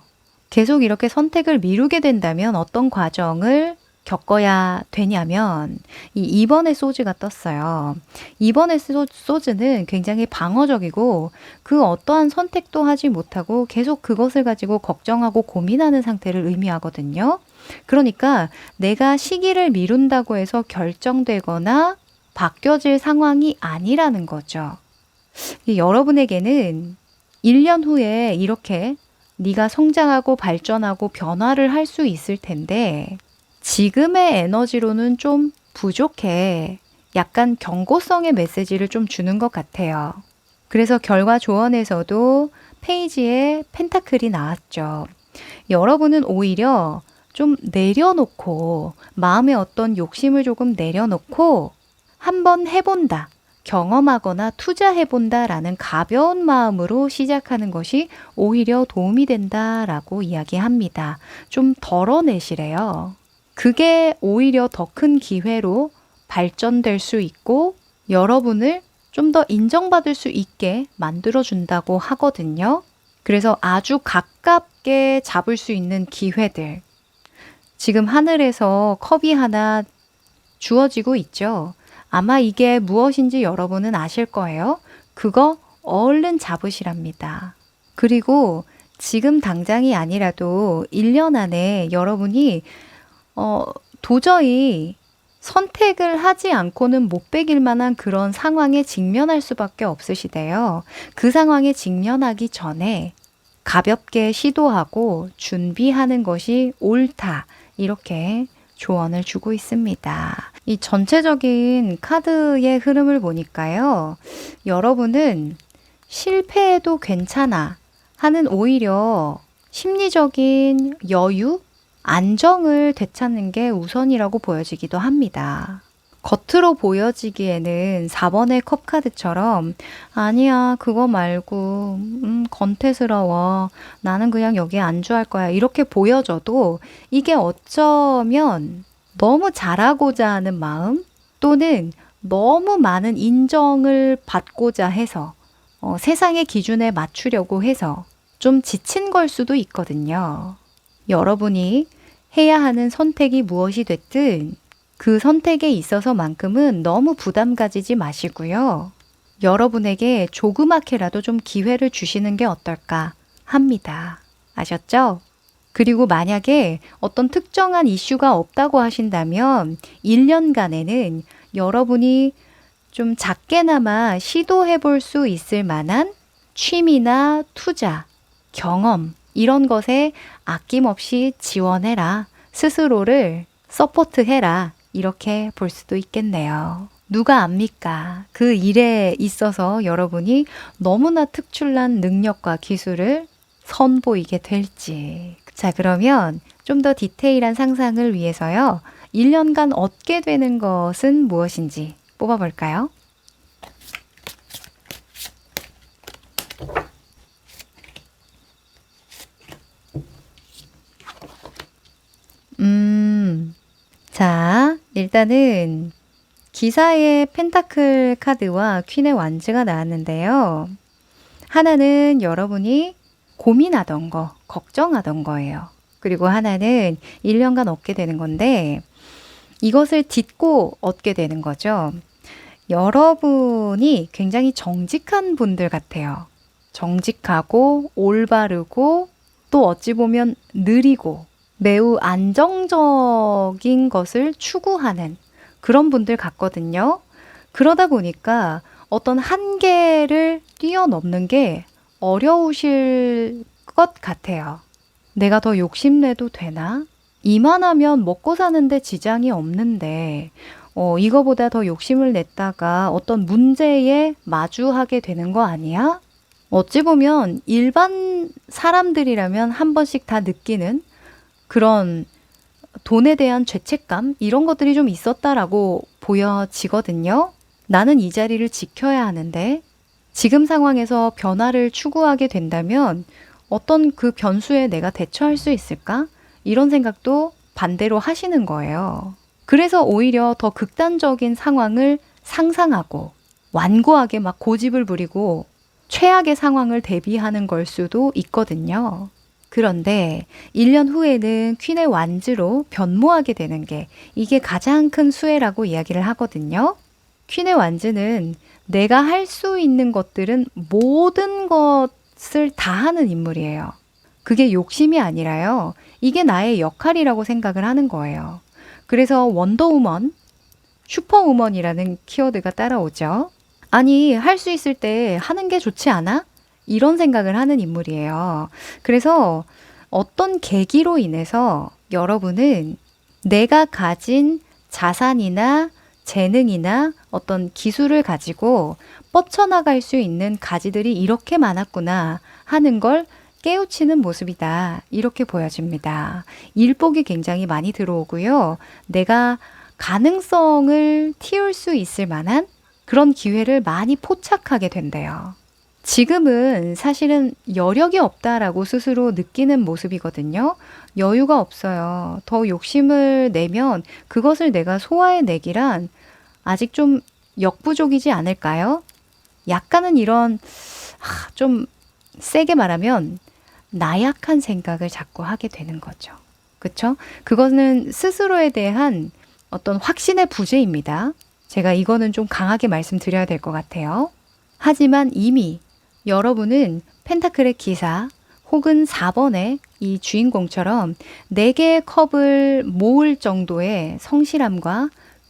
계속 이렇게 선택을 미루게 된다면 어떤 과정을 겪어야 되냐면 이 2번의 소즈가 떴어요. 2번의 소즈는 굉장히 방어적이고 그 어떠한 선택도 하지 못하고 계속 그것을 가지고 걱정하고 고민하는 상태를 의미하거든요. 그러니까 내가 시기를 미룬다고 해서 결정되거나 바뀌어질 상황이 아니라는 거죠. 여러분에게는 1년 후에 이렇게 네가 성장하고 발전하고 변화를 할 수 있을 텐데 지금의 에너지로는 좀 부족해. 약간 경고성의 메시지를 좀 주는 것 같아요. 그래서 결과 조언에서도 페이지에 펜타클이 나왔죠. 여러분은 오히려 좀 내려놓고 마음의 어떤 욕심을 조금 내려놓고 한번 해본다, 경험하거나 투자해본다라는 가벼운 마음으로 시작하는 것이 오히려 도움이 된다라고 이야기합니다. 좀 덜어내시래요. 그게 오히려 더 큰 기회로 발전될 수 있고 여러분을 좀 더 인정받을 수 있게 만들어준다고 하거든요. 그래서 아주 가깝게 잡을 수 있는 기회들. 지금 하늘에서 컵이 하나 주어지고 있죠. 아마 이게 무엇인지 여러분은 아실 거예요. 그거 얼른 잡으시랍니다. 그리고 지금 당장이 아니라도 1년 안에 여러분이 도저히 선택을 하지 않고는 못 베길 만한 그런 상황에 직면할 수밖에 없으시대요. 그 상황에 직면하기 전에 가볍게 시도하고 준비하는 것이 옳다. 이렇게 조언을 주고 있습니다. 이 전체적인 카드의 흐름을 보니까요. 여러분은 실패해도 괜찮아 하는 오히려 심리적인 여유, 안정을 되찾는 게 우선이라고 보여지기도 합니다. 겉으로 보여지기에는 4번의 컵 카드처럼 아니야 그거 말고 건태스러워 나는 그냥 여기에 안주할 거야 이렇게 보여져도 이게 어쩌면 너무 잘하고자 하는 마음 또는 너무 많은 인정을 받고자 해서 세상의 기준에 맞추려고 해서 좀 지친 걸 수도 있거든요. 여러분이 해야 하는 선택이 무엇이 됐든 그 선택에 있어서만큼은 너무 부담 가지지 마시고요. 여러분에게 조그맣게라도 좀 기회를 주시는 게 어떨까 합니다. 아셨죠? 그리고 만약에 어떤 특정한 이슈가 없다고 하신다면 1년간에는 여러분이 좀 작게나마 시도해 볼 수 있을 만한 취미나 투자, 경험 이런 것에 아낌없이 지원해라. 스스로를 서포트해라. 이렇게 볼 수도 있겠네요. 누가 압니까? 그 일에 있어서 여러분이 너무나 특출난 능력과 기술을 선보이게 될지. 자, 그러면 좀 더 디테일한 상상을 위해서요. 1년간 얻게 되는 것은 무엇인지 뽑아볼까요? 자, 일단은 기사의 펜타클 카드와 퀸의 완즈가 나왔는데요. 하나는 여러분이 고민하던 거, 걱정하던 거예요. 그리고 하나는 1년간 얻게 되는 건데 이것을 딛고 얻게 되는 거죠. 여러분이 굉장히 정직한 분들 같아요. 정직하고 올바르고 또 어찌 보면 느리고 매우 안정적인 것을 추구하는 그런 분들 같거든요. 그러다 보니까 어떤 한계를 뛰어넘는 게 어려우실 것 같아요. 내가 더 욕심내도 되나? 이만하면 먹고 사는데 지장이 없는데, 이거보다 더 욕심을 냈다가 어떤 문제에 마주하게 되는 거 아니야? 어찌 보면 일반 사람들이라면 한 번씩 다 느끼는 그런 돈에 대한 죄책감 이런 것들이 좀 있었다라고 보여지거든요. 나는 이 자리를 지켜야 하는데 지금 상황에서 변화를 추구하게 된다면 어떤 그 변수에 내가 대처할 수 있을까? 이런 생각도 반대로 하시는 거예요. 그래서 오히려 더 극단적인 상황을 상상하고 완고하게 막 고집을 부리고 최악의 상황을 대비하는 걸 수도 있거든요. 그런데 1년 후에는 퀸의 완즈로 변모하게 되는 게 이게 가장 큰 수혜라고 이야기를 하거든요. 퀸의 완즈는 내가 할 수 있는 것들은 모든 것을 다 하는 인물이에요. 그게 욕심이 아니라요. 이게 나의 역할이라고 생각을 하는 거예요. 그래서 원더우먼, 슈퍼우먼이라는 키워드가 따라오죠. 아니, 할 수 있을 때 하는 게 좋지 않아? 이런 생각을 하는 인물이에요. 그래서 어떤 계기로 인해서 여러분은 내가 가진 자산이나 재능이나 어떤 기술을 가지고 뻗쳐나갈 수 있는 가지들이 이렇게 많았구나 하는 걸 깨우치는 모습이다. 이렇게 보여집니다. 일복이 굉장히 많이 들어오고요. 내가 가능성을 틔울 수 있을 만한 그런 기회를 많이 포착하게 된대요. 지금은 사실은 여력이 없다라고 스스로 느끼는 모습이거든요. 여유가 없어요. 더 욕심을 내면 그것을 내가 소화해내기란 아직 좀 역부족이지 않을까요? 약간은 이런 좀 세게 말하면 나약한 생각을 자꾸 하게 되는 거죠. 그쵸? 그거는 스스로에 대한 어떤 확신의 부재입니다. 제가 이거는 좀 강하게 말씀드려야 될 것 같아요. 하지만 이미 여러분은 펜타클의 기사 혹은 4번의 이 주인공처럼 4개의 컵을 모을 정도의 성실함과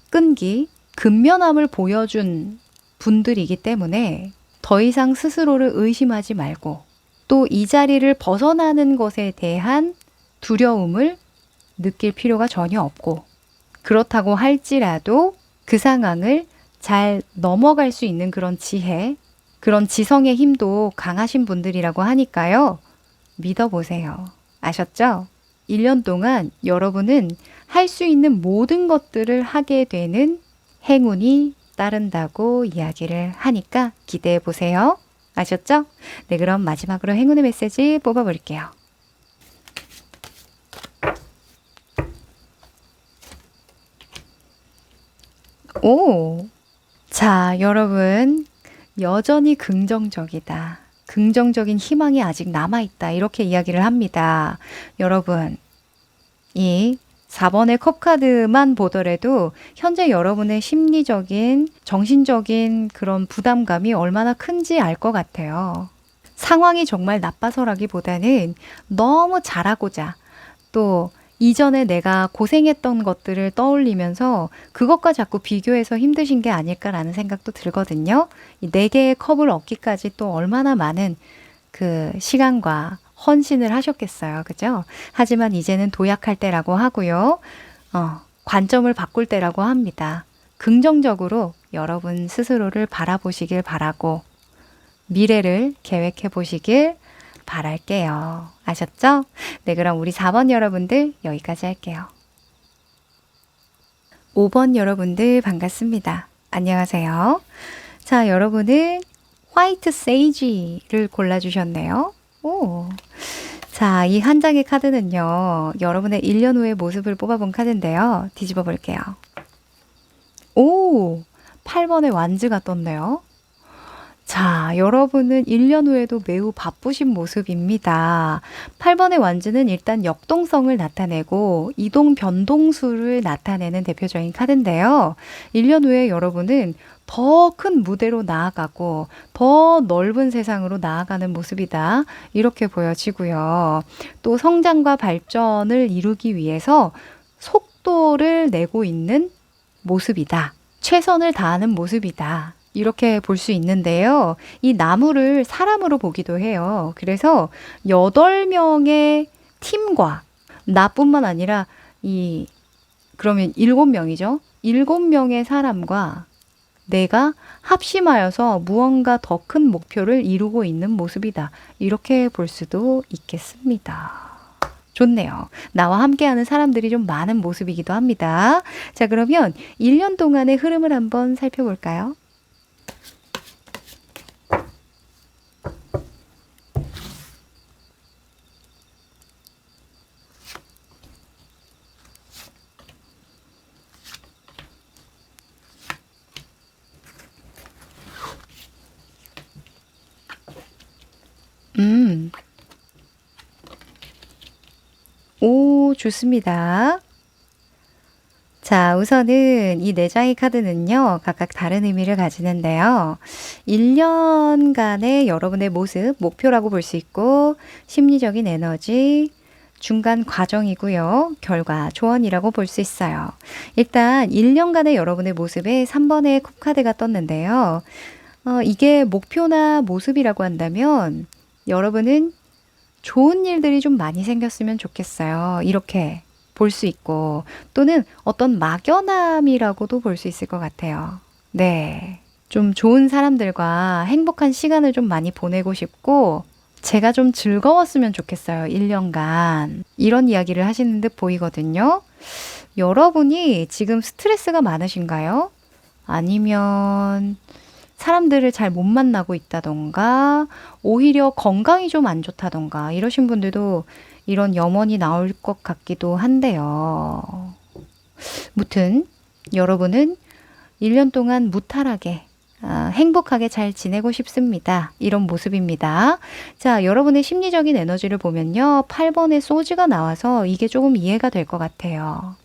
끈기, 근면함을 보여준 분들이기 때문에 더 이상 스스로를 의심하지 말고 또 이 자리를 벗어나는 것에 대한 두려움을 느낄 필요가 전혀 없고 그렇다고 할지라도 그 상황을 잘 넘어갈 수 있는 그런 지혜, 그런 지성의 힘도 강하신 분들이라고 하니까요. 믿어보세요. 아셨죠? 1년 동안 여러분은 할 수 있는 모든 것들을 하게 되는 행운이 따른다고 이야기를 하니까 기대해 보세요. 아셨죠? 네, 그럼 마지막으로 행운의 메시지 뽑아볼게요. 오! 자, 여러분. 여전히 긍정적이다. 긍정적인 희망이 아직 남아있다. 이렇게 이야기를 합니다. 여러분, 이 4번의 컵카드만 보더라도 현재 여러분의 심리적인, 정신적인 그런 부담감이 얼마나 큰지 알 것 같아요. 상황이 정말 나빠서라기보다는 너무 잘하고자 또 이전에 내가 고생했던 것들을 떠올리면서 그것과 자꾸 비교해서 힘드신 게 아닐까라는 생각도 들거든요. 이 4개의 컵을 얻기까지 또 얼마나 많은 그 시간과 헌신을 하셨겠어요. 그죠? 하지만 이제는 도약할 때라고 하고요. 관점을 바꿀 때라고 합니다. 긍정적으로 여러분 스스로를 바라보시길 바라고 미래를 계획해 보시길 바랄게요. 아셨죠? 네, 그럼 우리 4번 여러분들 여기까지 할게요. 5번 여러분들 반갑습니다. 안녕하세요. 자, 여러분은 화이트 세이지를 골라주셨네요. 오. 자, 이 한 장의 카드는요. 여러분의 1년 후의 모습을 뽑아본 카드인데요. 뒤집어 볼게요. 오! 8번의 완즈가 떴네요. 자, 여러분은 1년 후에도 매우 바쁘신 모습입니다. 8번의 완즈는 일단 역동성을 나타내고 이동 변동수를 나타내는 대표적인 카드인데요. 1년 후에 여러분은 더 큰 무대로 나아가고 더 넓은 세상으로 나아가는 모습이다. 이렇게 보여지고요. 또 성장과 발전을 이루기 위해서 속도를 내고 있는 모습이다. 최선을 다하는 모습이다. 이렇게 볼 수 있는데요. 이 나무를 사람으로 보기도 해요. 그래서 8명의 팀과 나뿐만 아니라 이 그러면 7명이죠. 7명의 사람과 내가 합심하여서 무언가 더 큰 목표를 이루고 있는 모습이다. 이렇게 볼 수도 있겠습니다. 좋네요. 나와 함께하는 사람들이 좀 많은 모습이기도 합니다. 자, 그러면 1년 동안의 흐름을 한번 살펴볼까요? 음, 오, 좋습니다. 자, 우선은 이 4장의 카드는요, 각각 다른 의미를 가지는데요. 1년간의 여러분의 모습, 목표라고 볼 수 있고, 심리적인 에너지, 중간 과정이고요. 결과, 조언이라고 볼 수 있어요. 일단 1년간의 여러분의 모습에 3번의 컵카드가 떴는데요. 이게 목표나 모습이라고 한다면 여러분은 좋은 일들이 좀 많이 생겼으면 좋겠어요. 이렇게 볼 수 있고 또는 어떤 막연함이라고도 볼 수 있을 것 같아요. 네. 좀 좋은 사람들과 행복한 시간을 좀 많이 보내고 싶고 제가 좀 즐거웠으면 좋겠어요. 1년간. 이런 이야기를 하시는 듯 보이거든요. 여러분이 지금 스트레스가 많으신가요? 아니면 사람들을 잘 못 만나고 있다던가, 오히려 건강이 좀 안 좋다던가, 이러신 분들도 이런 염원이 나올 것 같기도 한데요. 무튼, 여러분은 1년 동안 무탈하게, 행복하게 잘 지내고 싶습니다. 이런 모습입니다. 자, 여러분의 심리적인 에너지를 보면요. 8번의 소즈가 나와서 이게 조금 이해가 될 것 같아요.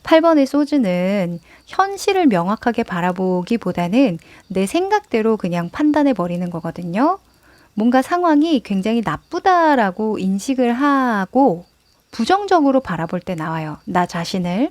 8번의 소즈는 현실을 명확하게 바라보기보다는 내 생각대로 그냥 판단해 버리는 거거든요. 뭔가 상황이 굉장히 나쁘다라고 인식을 하고 부정적으로 바라볼 때 나와요. 나 자신을.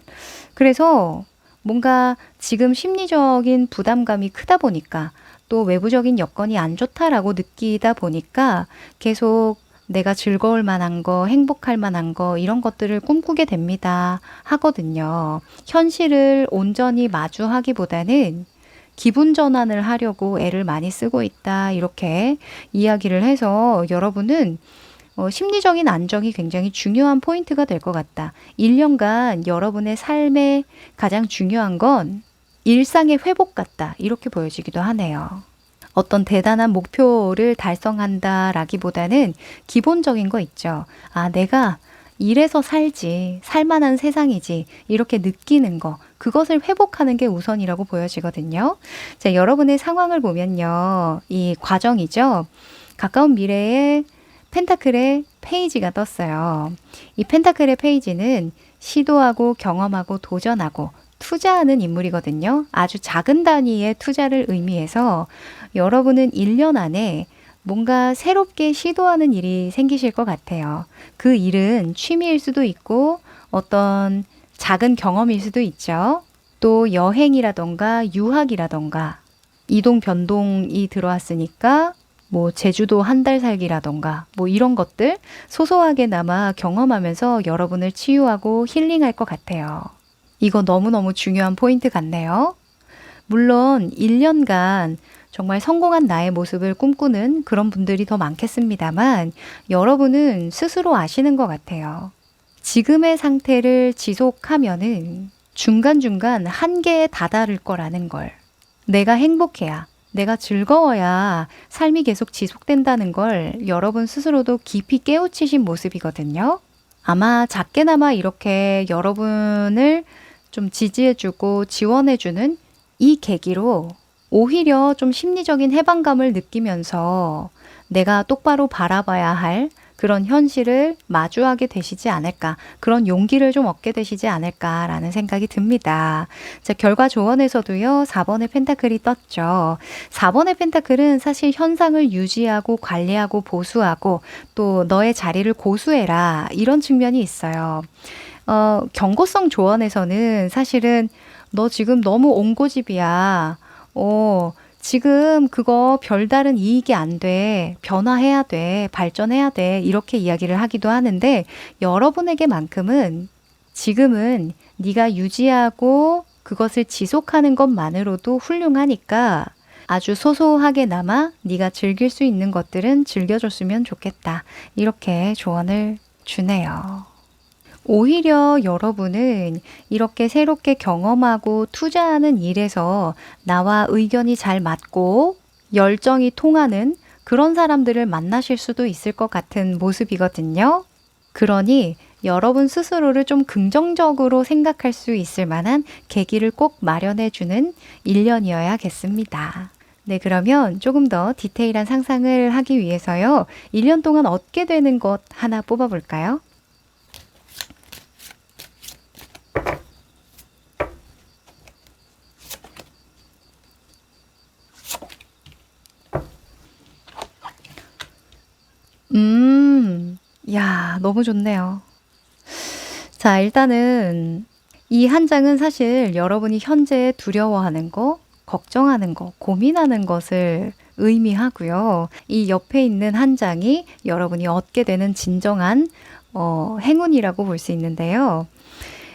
그래서 뭔가 지금 심리적인 부담감이 크다 보니까 또 외부적인 여건이 안 좋다라고 느끼다 보니까 계속 내가 즐거울 만한 거, 행복할 만한 거, 이런 것들을 꿈꾸게 됩니다. 하거든요. 현실을 온전히 마주하기보다는 기분 전환을 하려고 애를 많이 쓰고 있다. 이렇게 이야기를 해서 여러분은 심리적인 안정이 굉장히 중요한 포인트가 될 것 같다. 1년간 여러분의 삶에 가장 중요한 건 일상의 회복 같다. 이렇게 보여지기도 하네요. 어떤 대단한 목표를 달성한다라기보다는 기본적인 거 있죠. 아, 내가 이래서 살지, 살만한 세상이지, 이렇게 느끼는 거, 그것을 회복하는 게 우선이라고 보여지거든요. 자, 여러분의 상황을 보면요. 이 과정이죠. 가까운 미래에 펜타클의 페이지가 떴어요. 이 펜타클의 페이지는 시도하고 경험하고 도전하고 투자하는 인물이거든요. 아주 작은 단위의 투자를 의미해서 여러분은 1년 안에 뭔가 새롭게 시도하는 일이 생기실 것 같아요. 그 일은 취미일 수도 있고 어떤 작은 경험일 수도 있죠. 또 여행이라던가 유학이라던가 이동 변동이 들어왔으니까 뭐 제주도 한 달 살기라던가 뭐 이런 것들 소소하게나마 경험하면서 여러분을 치유하고 힐링할 것 같아요. 이거 너무너무 중요한 포인트 같네요. 물론 1년간 정말 성공한 나의 모습을 꿈꾸는 그런 분들이 더 많겠습니다만 여러분은 스스로 아시는 것 같아요. 지금의 상태를 지속하면은 중간중간 한계에 다다를 거라는 걸. 내가 행복해야, 내가 즐거워야 삶이 계속 지속된다는 걸 여러분 스스로도 깊이 깨우치신 모습이거든요. 아마 작게나마 이렇게 여러분을 좀 지지해주고 지원해주는 이 계기로 오히려 좀 심리적인 해방감을 느끼면서 내가 똑바로 바라봐야 할 그런 현실을 마주하게 되시지 않을까, 그런 용기를 좀 얻게 되시지 않을까라는 생각이 듭니다. 자, 결과 조언에서도요, 4번의 펜타클이 떴죠. 4번의 펜타클은 사실 현상을 유지하고 관리하고 보수하고 또 너의 자리를 고수해라, 이런 측면이 있어요. 경고성 조언에서는 사실은 너 지금 너무 옹고집이야. 지금 그거 별다른 이익이 안 돼. 변화해야 돼. 발전해야 돼. 이렇게 이야기를 하기도 하는데 여러분에게만큼은 지금은 네가 유지하고 그것을 지속하는 것만으로도 훌륭하니까 아주 소소하게나마 네가 즐길 수 있는 것들은 즐겨줬으면 좋겠다. 이렇게 조언을 주네요. 오히려 여러분은 이렇게 새롭게 경험하고 투자하는 일에서 나와 의견이 잘 맞고 열정이 통하는 그런 사람들을 만나실 수도 있을 것 같은 모습이거든요. 그러니 여러분 스스로를 좀 긍정적으로 생각할 수 있을 만한 계기를 꼭 마련해 주는 1년이어야겠습니다. 네, 그러면 조금 더 디테일한 상상을 하기 위해서요. 1년 동안 얻게 되는 것 하나 뽑아볼까요? 야, 너무 좋네요. 자, 일단은 이 한 장은 사실 여러분이 현재 두려워하는 거, 걱정하는 거, 고민하는 것을 의미하고요. 이 옆에 있는 한 장이 여러분이 얻게 되는 진정한 행운이라고 볼 수 있는데요.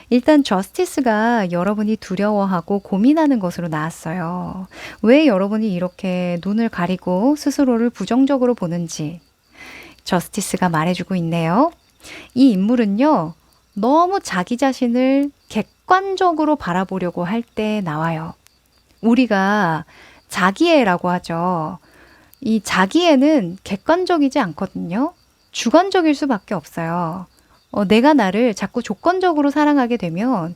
일단 저스티스가 여러분이 두려워하고 고민하는 것으로 나왔어요. 왜 여러분이 이렇게 눈을 가리고 스스로를 부정적으로 보는지 저스티스가 말해주고 있네요. 이 인물은요, 너무 자기 자신을 객관적으로 바라보려고 할 때 나와요. 우리가 자기애라고 하죠. 이 자기애는 객관적이지 않거든요. 주관적일 수밖에 없어요. 내가 나를 자꾸 조건적으로 사랑하게 되면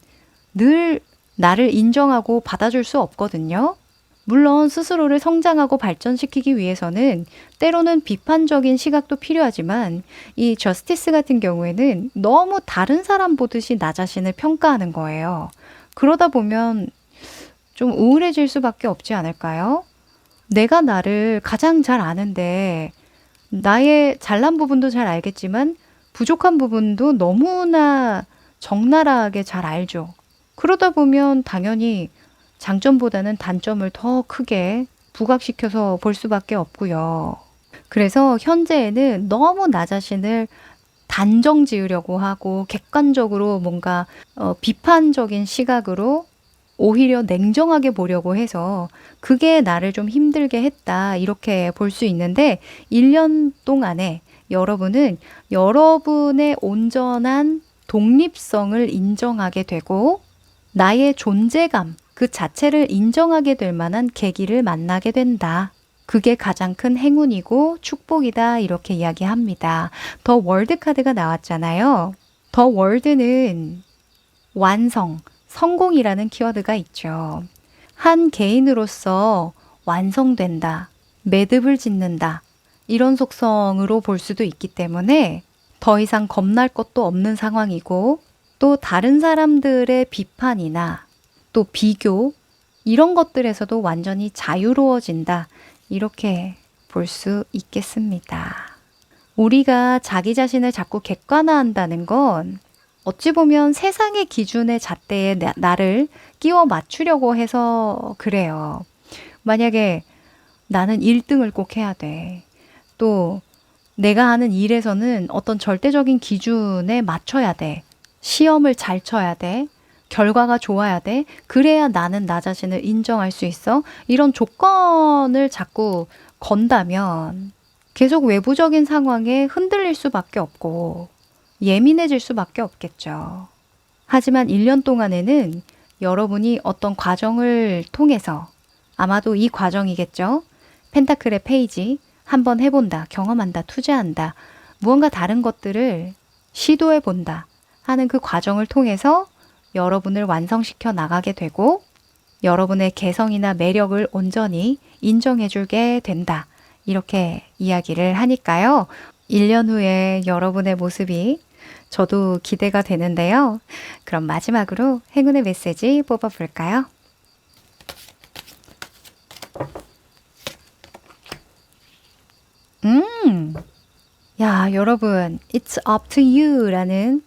늘 나를 인정하고 받아줄 수 없거든요. 물론 스스로를 성장하고 발전시키기 위해서는 때로는 비판적인 시각도 필요하지만 이 저스티스 같은 경우에는 너무 다른 사람 보듯이 나 자신을 평가하는 거예요. 그러다 보면 좀 우울해질 수밖에 없지 않을까요? 내가 나를 가장 잘 아는데 나의 잘난 부분도 잘 알겠지만 부족한 부분도 너무나 적나라하게 잘 알죠. 그러다 보면 당연히 장점보다는 단점을 더 크게 부각시켜서 볼 수밖에 없고요. 그래서 현재에는 너무 나 자신을 단정 지으려고 하고 객관적으로 뭔가 비판적인 시각으로 오히려 냉정하게 보려고 해서 그게 나를 좀 힘들게 했다. 이렇게 볼 수 있는데 1년 동안에 여러분은 여러분의 온전한 독립성을 인정하게 되고 나의 존재감 그 자체를 인정하게 될 만한 계기를 만나게 된다. 그게 가장 큰 행운이고 축복이다. 이렇게 이야기합니다. 더 월드 카드가 나왔잖아요. 더 월드는 완성, 성공이라는 키워드가 있죠. 한 개인으로서 완성된다, 매듭을 짓는다, 이런 속성으로 볼 수도 있기 때문에 더 이상 겁날 것도 없는 상황이고 또 다른 사람들의 비판이나 또 비교 이런 것들에서도 완전히 자유로워진다. 이렇게 볼 수 있겠습니다. 우리가 자기 자신을 자꾸 객관화한다는 건 어찌 보면 세상의 기준의 잣대에 나를 끼워 맞추려고 해서 그래요. 만약에 나는 1등을 꼭 해야 돼. 또 내가 하는 일에서는 어떤 절대적인 기준에 맞춰야 돼. 시험을 잘 쳐야 돼. 결과가 좋아야 돼. 그래야 나는 나 자신을 인정할 수 있어. 이런 조건을 자꾸 건다면 계속 외부적인 상황에 흔들릴 수밖에 없고 예민해질 수밖에 없겠죠. 하지만 1년 동안에는 여러분이 어떤 과정을 통해서 아마도 이 과정이겠죠. 펜타클의 페이지 한번 해본다, 경험한다, 투자한다, 무언가 다른 것들을 시도해본다 하는 그 과정을 통해서 여러분을 완성시켜 나가게 되고 여러분의 개성이나 매력을 온전히 인정해주게 된다. 이렇게 이야기를 하니까요. 1년 후에 여러분의 모습이 저도 기대가 되는데요. 그럼 마지막으로 행운의 메시지 뽑아볼까요? 야, 여러분, It's up to you 라는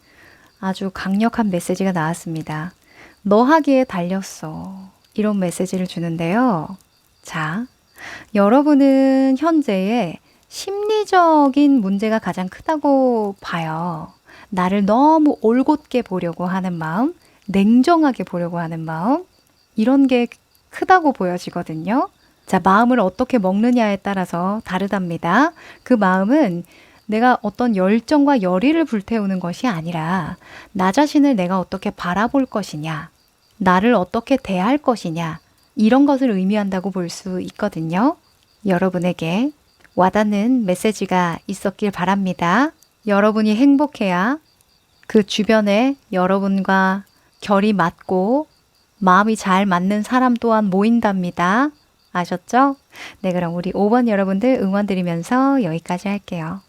아주 강력한 메시지가 나왔습니다. 너 하기에 달렸어. 이런 메시지를 주는데요. 자, 여러분은 현재의 심리적인 문제가 가장 크다고 봐요. 나를 너무 올곧게 보려고 하는 마음, 냉정하게 보려고 하는 마음, 이런 게 크다고 보여지거든요. 자, 마음을 어떻게 먹느냐에 따라서 다르답니다. 그 마음은 내가 어떤 열정과 열의를 불태우는 것이 아니라 나 자신을 내가 어떻게 바라볼 것이냐, 나를 어떻게 대할 것이냐, 이런 것을 의미한다고 볼 수 있거든요. 여러분에게 와닿는 메시지가 있었길 바랍니다. 여러분이 행복해야 그 주변에 여러분과 결이 맞고 마음이 잘 맞는 사람 또한 모인답니다. 아셨죠? 네, 그럼 우리 5번 여러분들 응원드리면서 여기까지 할게요.